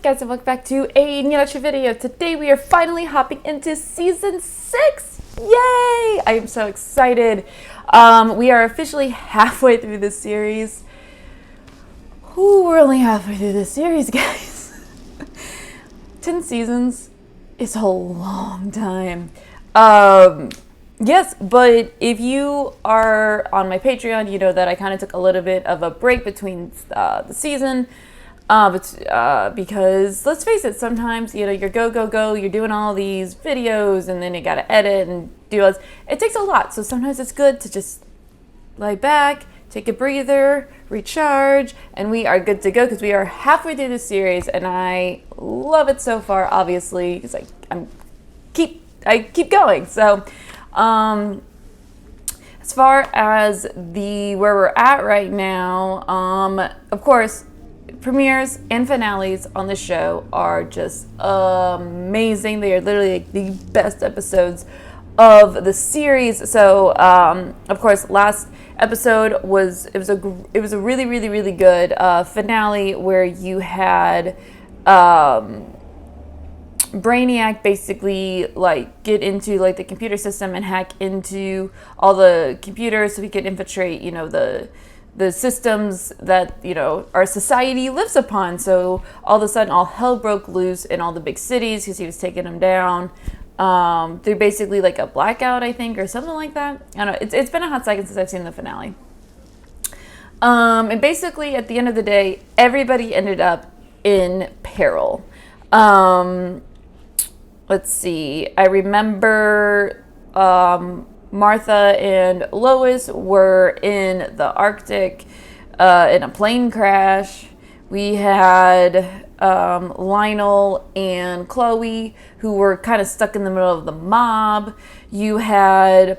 up, guys, and welcome back to a new lecture video. Today we are finally hopping into season 6. Yay! I am so excited. We are officially halfway through this series. Ooh, we're only halfway through this series, guys. 10 seasons is a long time. Yes, but if you are on my Patreon, you know that I kind of took a little bit of a break between the season. Because let's face it, sometimes, you know, you're go, you're doing all these videos and then you gotta edit and do all this. It takes a lot, so sometimes it's good to just lie back, take a breather, recharge, and we are good to go because we are halfway through the series and I love it so far, obviously, because I keep going. So, as far as where we're at right now, of course, premieres and finales on the show are just amazing. They are literally like the best episodes of the series. So, of course, last episode was a really good finale where you had Brainiac basically like get into like the computer system and hack into all the computers so he could infiltrate, you know, the systems that, you know, our society lives upon. So all of a sudden all hell broke loose in all the big cities because he was taking them down through basically like a blackout, I think, or something like that. I don't know. It's been a hot second since I've seen the finale. And basically at the end of the day, everybody ended up in peril. Let's see. I remember Martha and Lois were in the Arctic in a plane crash. We had Lionel and Chloe, who were kind of stuck in the middle of the mob. You had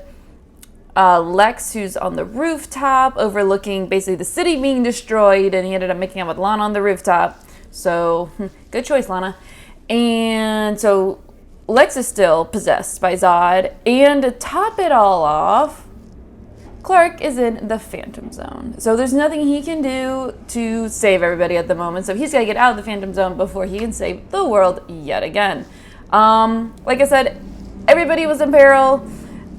Lex, who's on the rooftop overlooking basically the city being destroyed, and he ended up making out with Lana on the rooftop. So, good choice, Lana. And so Lex is still possessed by ZOD, and to top it all off, Clark is in the Phantom Zone. So there's nothing he can do to save everybody at the moment, so he's got to get out of the Phantom Zone before he can save the world yet again. Like I said, everybody was in peril,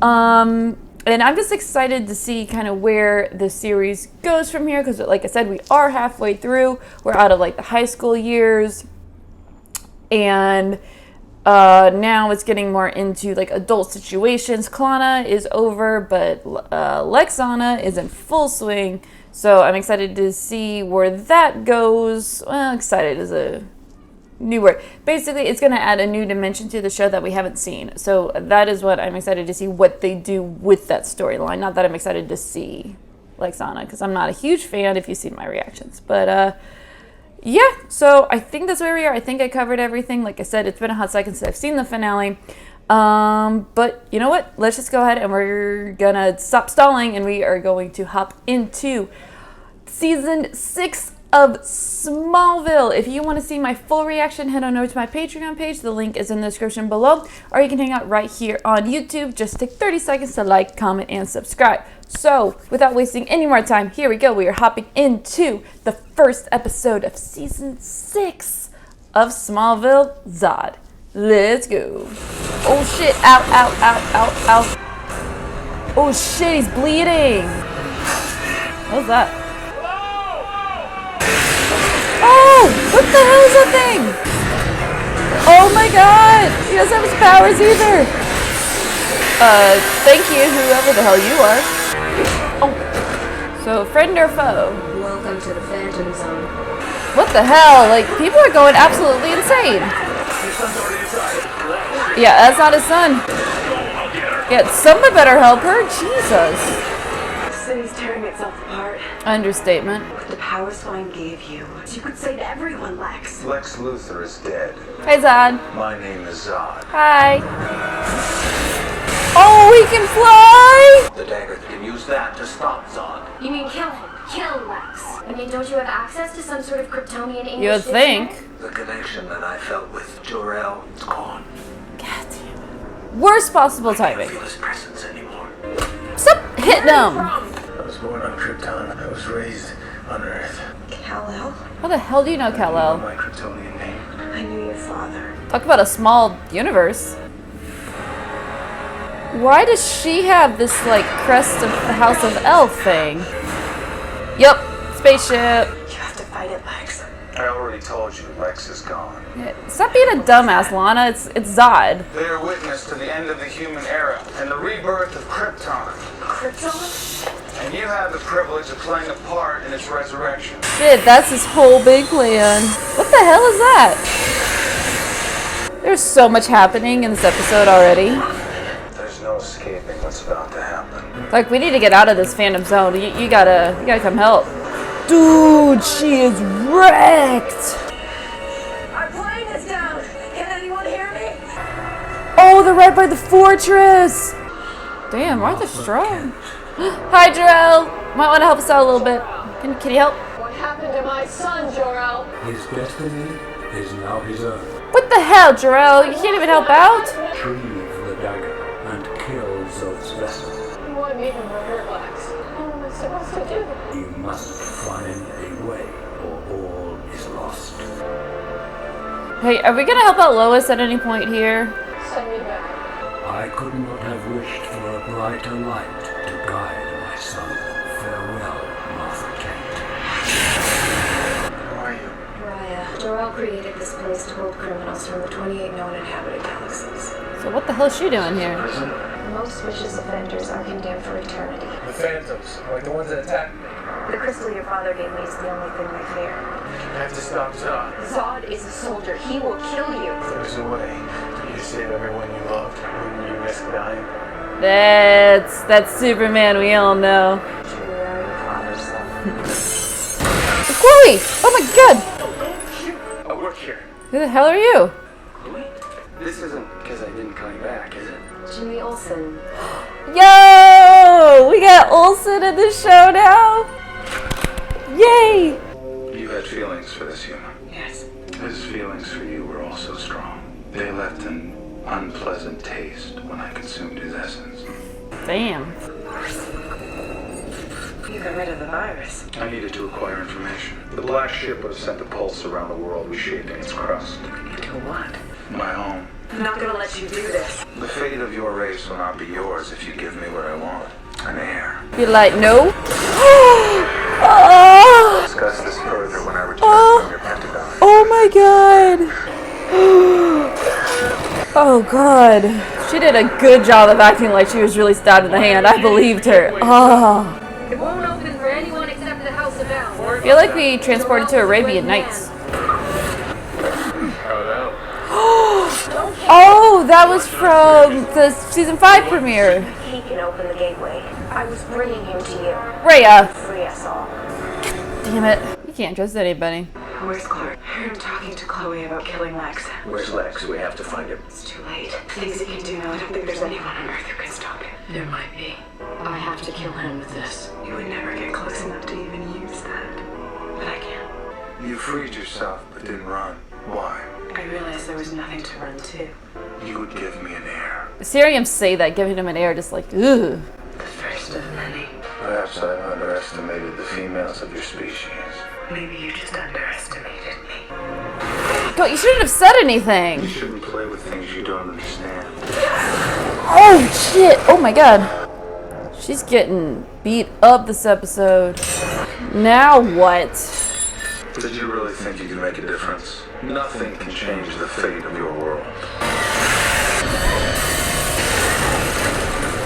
and I'm just excited to see kind of where the series goes from here, because like I said, we are halfway through. We're out of like the high school years, and now it's getting more into like adult situations. Clana is over, but Lexana is in full swing. So I'm excited to see where that goes. Well, excited is a new word. Basically, it's going to add a new dimension to the show that we haven't seen. So that is what I'm excited to see, what they do with that storyline. Not that I'm excited to see Lexana, because I'm not a huge fan if you see my reactions. But yeah, so I think that's where we are. I think I covered everything. Like I said, it's been a hot second since I've seen the finale. But you know what? Let's just go ahead and we're gonna stop stalling and we are going to hop into season 6 of Smallville. If you want to see my full reaction, head on over to my Patreon page. The link is in the description below. Or you can hang out right here on YouTube. Just take 30 seconds to like, comment, and subscribe. So, without wasting any more time, here we go. We are hopping into the first episode of season 6 of Smallville, ZOD. Let's go. Oh shit, ow, ow, ow, ow, ow. Oh shit, he's bleeding. What's that? Oh, what the hell is that thing? Oh my god, he doesn't have his powers either. Thank you, whoever the hell you are. Oh, so friend or foe? Welcome to the Phantom Zone. What the hell? Like, people are going absolutely insane. Yeah, that's not his son. Yeah, somebody better help her. Jesus. The city's tearing itself apart. Understatement. The power Swine gave you. You could save everyone, Lex. Lex Luthor is dead. Hey, Zod. My name is Zod. Hi. Oh, he can fly! The dagger that can use that to stop Zod. You mean kill him? Kill Lex. I mean, don't you have access to some sort of Kryptonian English? You would think. The connection that I felt with Jor-El is gone. God damn it. Worst possible I timing. don't feel his presence anymore. Stop hitting him! I was born on Krypton. I was raised on Earth. Kal-El? How the hell do you know Kal-El? My Kryptonian name. Talk about a small universe. Why does she have this, like, crest of the House of L thing? Yup, spaceship. You have to fight it, Lex. I already told you, Lex is gone. Yeah, stop being a dumbass, Lana. It's ZOD. They are witness to the end of the human era and the rebirth of Krypton. Krypton? And you have the privilege of playing a part in its resurrection. Shit, that's his whole big plan. What the hell is that? There's so much happening in this episode already. There's no escaping what's about to happen. Like, we need to get out of this fandom zone. You gotta come help. Dude, she is wrecked. Our plane is down. Can anyone hear me? Oh, they're right by the fortress. Damn, Martha's strong. Hi, Jarrell. Might want to help us out a little bit. Can you help? What happened to my son, Jor-El? His destiny is now his own. What the hell, Jarrell? You can't even help out? Retrieve the dagger and kill Zod's vessel. You want me to murder Lex? What am I supposed to do? You must find a way, or all is lost. Hey, are we gonna help out Lois at any point here? Send me back. I could not have wished for a brighter light to guide my son. Farewell, Martha Kent. Who are you? Raya. Jor-El created this place to hold criminals from the 28 known inhabited galaxies. So what the hell is she doing here? Most vicious offenders are condemned for eternity. The Phantoms, like the ones that attacked me. The crystal your father gave me is the only thing I fear. I have to stop Zod. Zod is a soldier. He will kill you. There's a way for you to save everyone you loved when you risk dying. That's Superman, we all know. Truly are your father's son. Chloe! Oh my god! I work here. Who the hell are you? This isn't because I didn't come back, is it? Jimmy Olsen. Yo! We got Olsen in the show now! Yay! You had feelings for this human. Yes. His feelings for you were also strong. They left an unpleasant taste when I consumed his essence. Damn. You got rid of the virus. I needed to acquire information. The black ship would have sent a pulse around the world reshaping its crust. Into what? My home. I'm not gonna let you do this. The fate of your race will not be yours if you give me what I want. An heir. Be like, no? Oh! Discuss this further when I return from your Pentagon. Oh my god! Oh god. She did a good job of acting like she was really stabbed in the hand. I believed her. Oh. It won't open for anyone except the House of L. I feel like we transported to Arabian Nights. Oh, that was from the season 5 premiere. He can open the gateway. I was bringing him to you. Rhea. Free us all. Damn it. You can't trust anybody. Where's Clark? I heard him talking to Chloe about killing Lex. Where's Lex? We have to find him. It's too late. Things he can do now, I don't think there's anyone on Earth who can stop him. There might be. I have to kill him with this. You would never get close enough to even use that. But I can. You freed yourself, but didn't run. Why? I realized there was nothing to run to. You would give me an heir. Seeing him say that, giving him an air, just like, ugh. The first of many. Perhaps I underestimated the females of your species. Maybe you just underestimated me. God, you shouldn't have said anything. You shouldn't play with things you don't understand. Oh shit! Oh my god. She's getting beat up this episode. Now what? Did you really think you could make a difference? Nothing can change the fate of your world.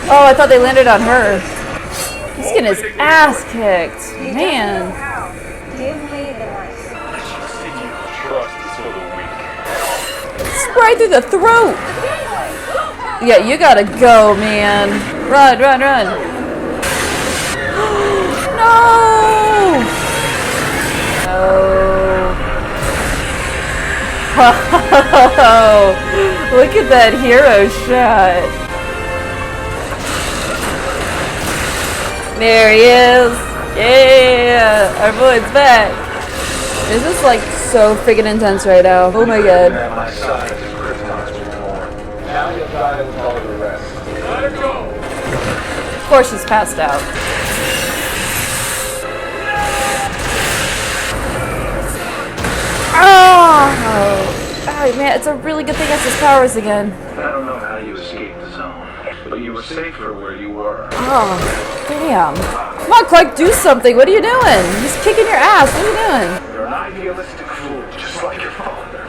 Oh, I thought they landed on her. He's getting his ass kicked. Man. Give me the knife. Right through the throat. Yeah, you gotta go, man. Run, run, run. No! Oh. Look at that hero shot. There he is. Yeah, our boy's back. This is like so freaking intense right now. Oh my god. At my side is Krypton's reborn. Now you'll die with all the rest. Let her go! Of course she's passed out. Oh! God, man, it's a really good thing that's his powers again. I don't know how you escaped the zone, but you were safer where you were. Oh, damn. Come on, Clark, do something. What are you doing? He's kicking your ass. What are you doing? You're an idealistic fool, just like your father.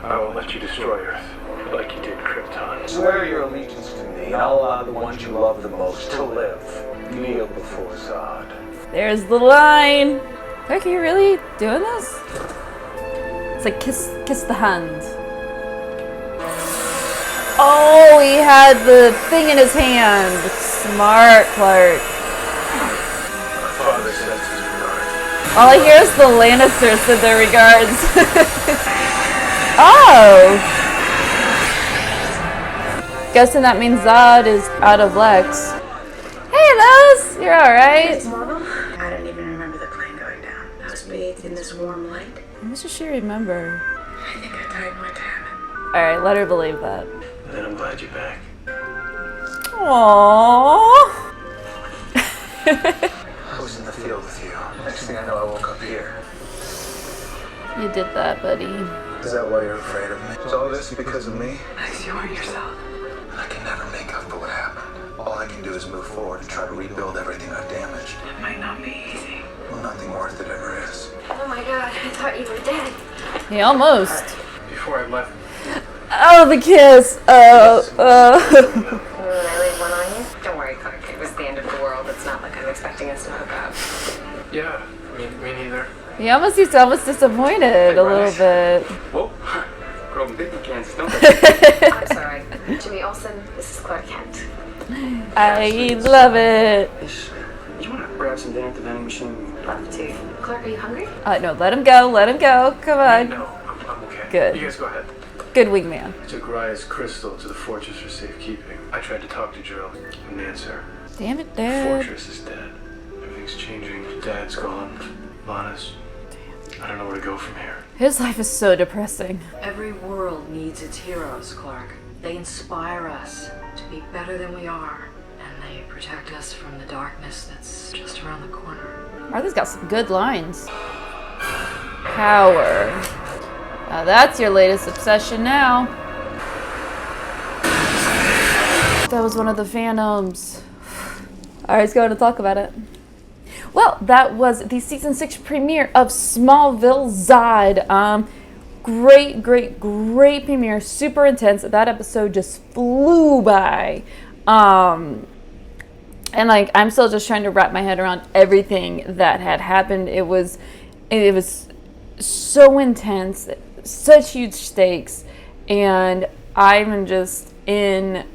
I won't let you destroy Earth, like you did Krypton. Swear your allegiance to me, and I'll allow the ones you love the most to live. Kneel before ZOD. There's the line. Clark, are you really doing this? It's like kiss the hand. Oh, he had the thing in his hand. Smart, Clark. My father sends his regards. All I hear is the Lannisters send their regards. Oh! Guessing that means ZOD is out of Lex. Hey, Lois! You're alright. Smallville? I don't even remember the plane going down. I was bathed in this warm light. How much does she remember? I think I tied my tab. Alright, let her believe that. Then I'm glad you're back. Aww. I was in the field with you. Next thing I know, I woke up here. You did that, buddy. Is that why you're afraid of me? Is all this because of me? Max, you weren't yourself. And I can never make up for what happened. All I can do is move forward and try to rebuild everything I've damaged. It might not be easy. Well, nothing worth it ever is. Oh my god, I thought you were dead. He almost. Before I left, Oh, the kiss. I laid one on you? Don't worry, Clark. It was the end of the world. It's not like I'm expecting us to hook up. yeah, me neither. He almost seems almost disappointed a little bit. Whoa, grow big in Kansas, don't they? I'm sorry. Jimmy Olsen, this is Clark Kent. I love it. You want to grab some dinner at the vending machine? Love to. Clark, are you hungry? No, let him go. Let him go. Come on. No, I'm okay. Good. You guys go ahead. Good wingman. I took Raya's crystal to the fortress for safekeeping. I tried to talk to Jill. Couldn't answer. Damn it, The Dad. fortress is dead. Everything's changing. Dad's gone. Lana's. I don't know where to go from here. His life is so depressing. Every world needs its heroes, Clark. They inspire us to be better than we are, and they protect us from the darkness that's just around the corner. Martha's got some good lines. Power. Now that's your latest obsession now. That was one of the Phantoms. Alright, let's go ahead and talk about it. Well, that was the season 6 premiere of Smallville ZOD. Great premiere, super intense. That episode just flew by. And like, I'm still just trying to wrap my head around everything that had happened. It was so intense, such huge stakes, and I'm just in.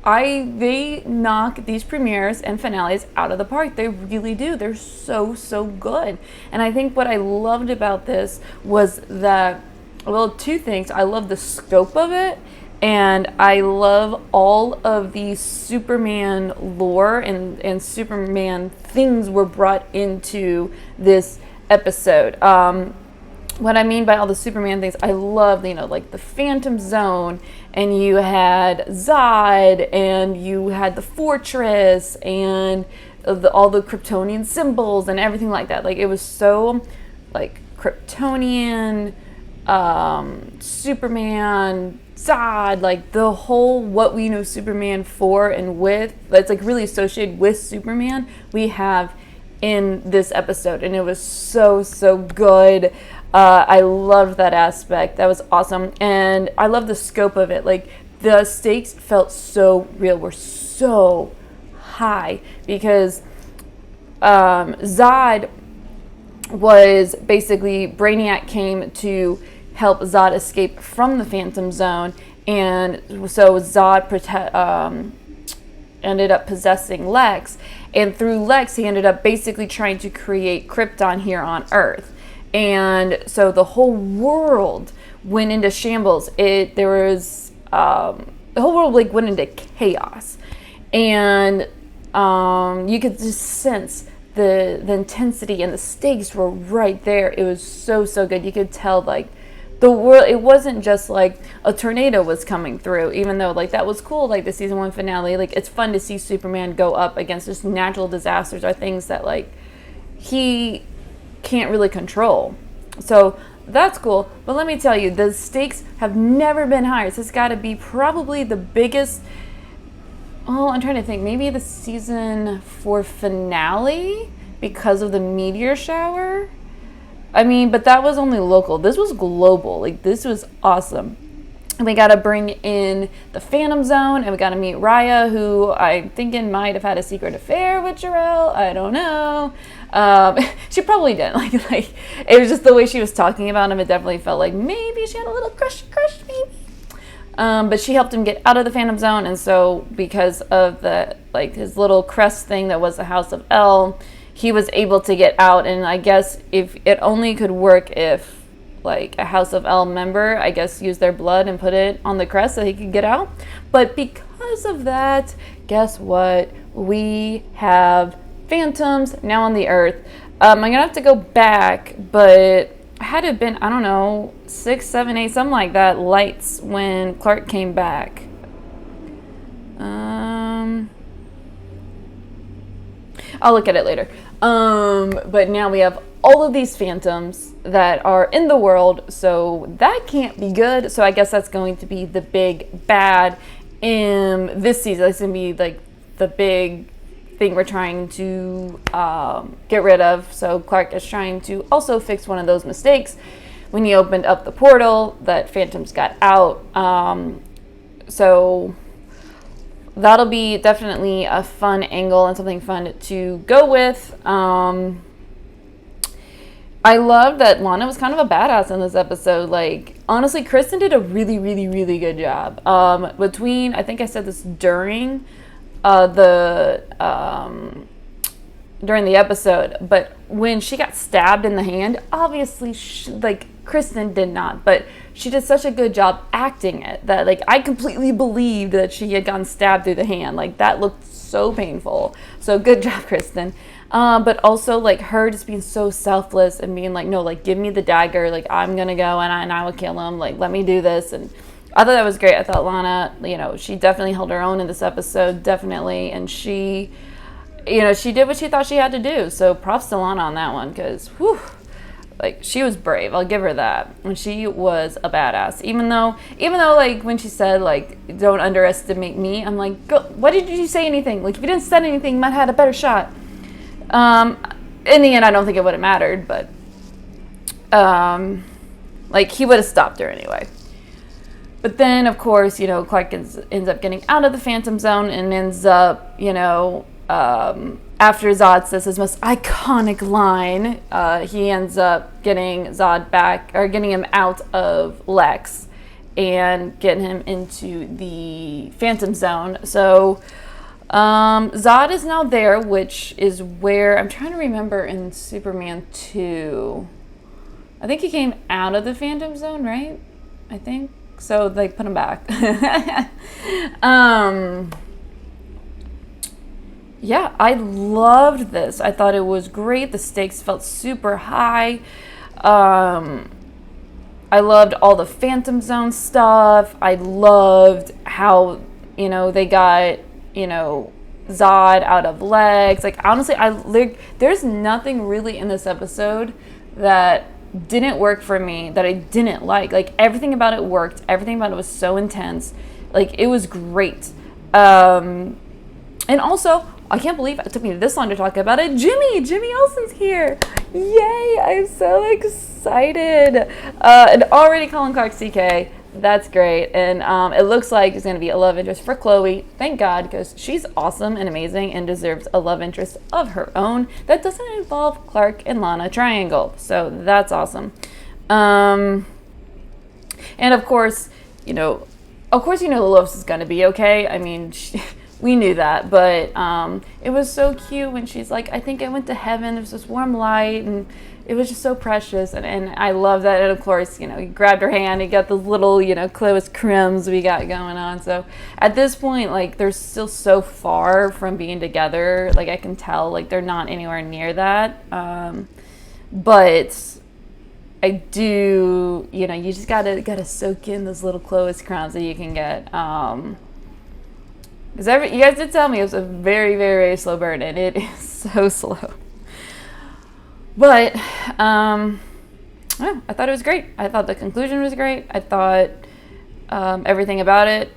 They knock these premieres and finales out of the park. They really do. They're so good. And I think what I loved about this was that, well, two things. I love the scope of it, and I love all of the Superman lore and Superman things were brought into this episode. What I mean by all the Superman things, I love, like the Phantom Zone, and you had ZOD, and you had the Fortress, and all the Kryptonian symbols, and everything like that. Like, it was so, like, Kryptonian, Superman, ZOD, like, the whole what we know Superman for and with, that's, like, really associated with Superman, we have in this episode, and it was so good. I loved that aspect. That was awesome. And I love the scope of it. Like, the stakes felt so real, were so high, because ZOD was basically, Brainiac came to help ZOD escape from the Phantom Zone, and so ZOD ended up possessing Lex, and through Lex he ended up basically trying to create Krypton here on Earth. And so the whole world went into shambles. The whole world like went into chaos, and you could just sense the intensity, and the stakes were right there. It was so good. You could tell, like, the world, it wasn't just like a tornado was coming through, even though, like, that was cool, like the season 1 finale. Like, it's fun to see Superman go up against just natural disasters, or things that, like, he can't really control. So that's cool. But let me tell you, the stakes have never been higher. So it's got to be probably the biggest. Oh, I'm trying to think. Maybe the season 4 finale because of the meteor shower. I mean, but that was only local. This was global. Like, this was awesome. And we got to bring in the Phantom Zone, and we got to meet Raya, who I'm thinking might have had a secret affair with Jarrell. I don't know. She probably didn't. Like it was just the way she was talking about him. It definitely felt like maybe she had a little crush, maybe. But she helped him get out of the Phantom Zone, and so because of the his little crest thing that was the House of L, he was able to get out. And I guess if it only could work if a House of L member, I guess, used their blood and put it on the crest so he could get out. But because of that, guess what? We have phantoms now on the Earth. I'm gonna have to go back, but had it been, I don't know, 6, 7, 8, something like that, lights when Clark came back. I'll look at it later. But now we have all of these phantoms that are in the world, so that can't be good. So I guess that's going to be the big bad in this season. It's going to be the big thing we're trying to get rid of. So Clark is trying to also fix one of those mistakes when he opened up the portal that phantoms got out. So that'll be definitely a fun angle and something fun to go with. I love that Lana was kind of a badass in this episode. Honestly, Kristen did a really, really, really good job. Between, I think I said this during the episode, but when she got stabbed in the hand, obviously, Kristen did not, but she did such a good job acting it that, I completely believed that she had gotten stabbed through the hand. That looked so painful. So good job, Kristen. But also, her just being so selfless and being no, give me the dagger. I'm gonna go and I will kill him. Let me do this. And I thought that was great. I thought Lana, she definitely held her own in this episode, definitely. And she did what she thought she had to do. So props to Lana on that one, because, whew, she was brave. I'll give her that. And she was a badass. Even though, when she said, don't underestimate me, I'm go, why did you say anything? If you didn't say anything, you might have had a better shot. In the end, I don't think it would have mattered, but, he would have stopped her anyway. But then, of course, Clark ends up getting out of the Phantom Zone and ends up, after Zod says his most iconic line, he ends up getting Zod back, or getting him out of Lex and getting him into the Phantom Zone. So Zod is now there, which is where, I'm trying to remember in Superman 2, I think he came out of the Phantom Zone, right? I think. So they put him back. Yeah, I loved this. I thought it was great. The stakes felt super high. I loved all the Phantom Zone stuff. I loved how, they got, Zod out of Lex. Honestly, there's nothing really in this episode that didn't work for me, that I didn't like. Everything about it worked. Everything about it was so intense. It was great. And also, I can't believe it took me this long to talk about it. Jimmy Olsen's here. Yay, I'm so excited. And already calling Clark CK. That's great. And it looks like it's going to be a love interest for Chloe. Thank God, because she's awesome and amazing and deserves a love interest of her own that doesn't involve Clark and Lana triangle. So that's awesome. And of course, Lois is going to be okay. I mean, we knew that, but it was so cute when she's like, I think I went to heaven. There's this warm light, and it was just so precious, and I love that. And of course, he grabbed her hand. He got those little, Clois crims we got going on. So at this point, they're still so far from being together. I can tell, they're not anywhere near that. But I do, you just gotta soak in those little Clois crims that you can get. Because you guys did tell me it was a very, very, very slow burn, and it is so slow. But yeah, I thought it was great. I thought the conclusion was great. I thought everything about it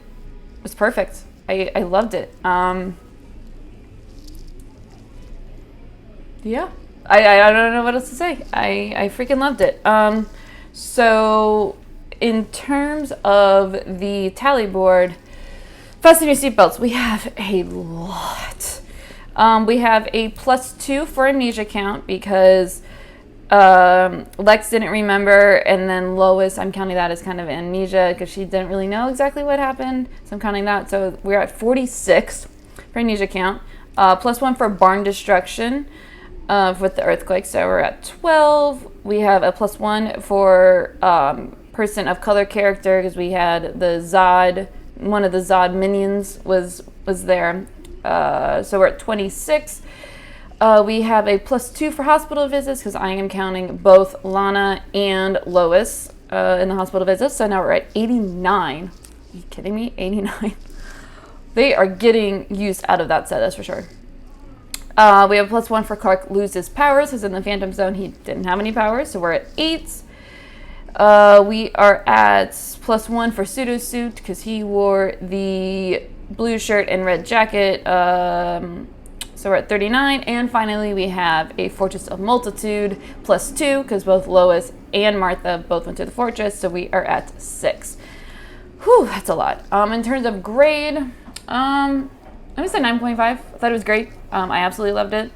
was perfect. I loved it. Yeah, I don't know what else to say. I freaking loved it. So in terms of the tally board, fasten your seatbelts. We have a lot. We have a +2 for Amnesia count because Lex didn't remember, and then Lois, I'm counting that as kind of amnesia because she didn't really know exactly what happened. So I'm counting that. So we're at 46 for Amnesia count. +1 for barn destruction with the earthquake. So we're at 12. We have a +1 for person of color character because we had the ZOD. One of the ZOD minions was there. So we're at 26. We have a +2 for hospital visits because I am counting both Lana and Lois in the hospital visits. So now we're at 89. Are you kidding me? 89. They are getting use out of that set, that's for sure. We have a +1 for Clark loses powers because in the Phantom Zone he didn't have any powers. So we're at 8. We are at +1 for Sudo Suit because he wore the blue shirt and red jacket. So we're at 39. And finally, we have a Fortress of Multitude +2 because both Lois and Martha both went to the Fortress. So we are at 6. Whew, that's a lot. In terms of grade, I'm going to say 9.5. I thought it was great. I absolutely loved it.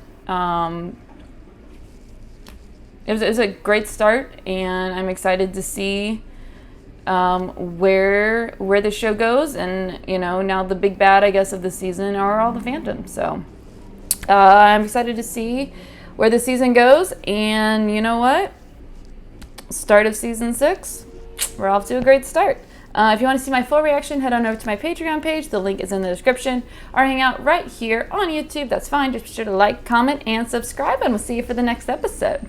It was a great start, and I'm excited to see where the show goes. And now the big bad, I guess, of the season are all the Phantoms. So I'm excited to see where the season goes. And you know what? Start of season 6, we're off to a great start. If you want to see my full reaction, head on over to my Patreon page. The link is in the description. Or hang out right here on YouTube. That's fine. Just be sure to like, comment, and subscribe, and we'll see you for the next episode.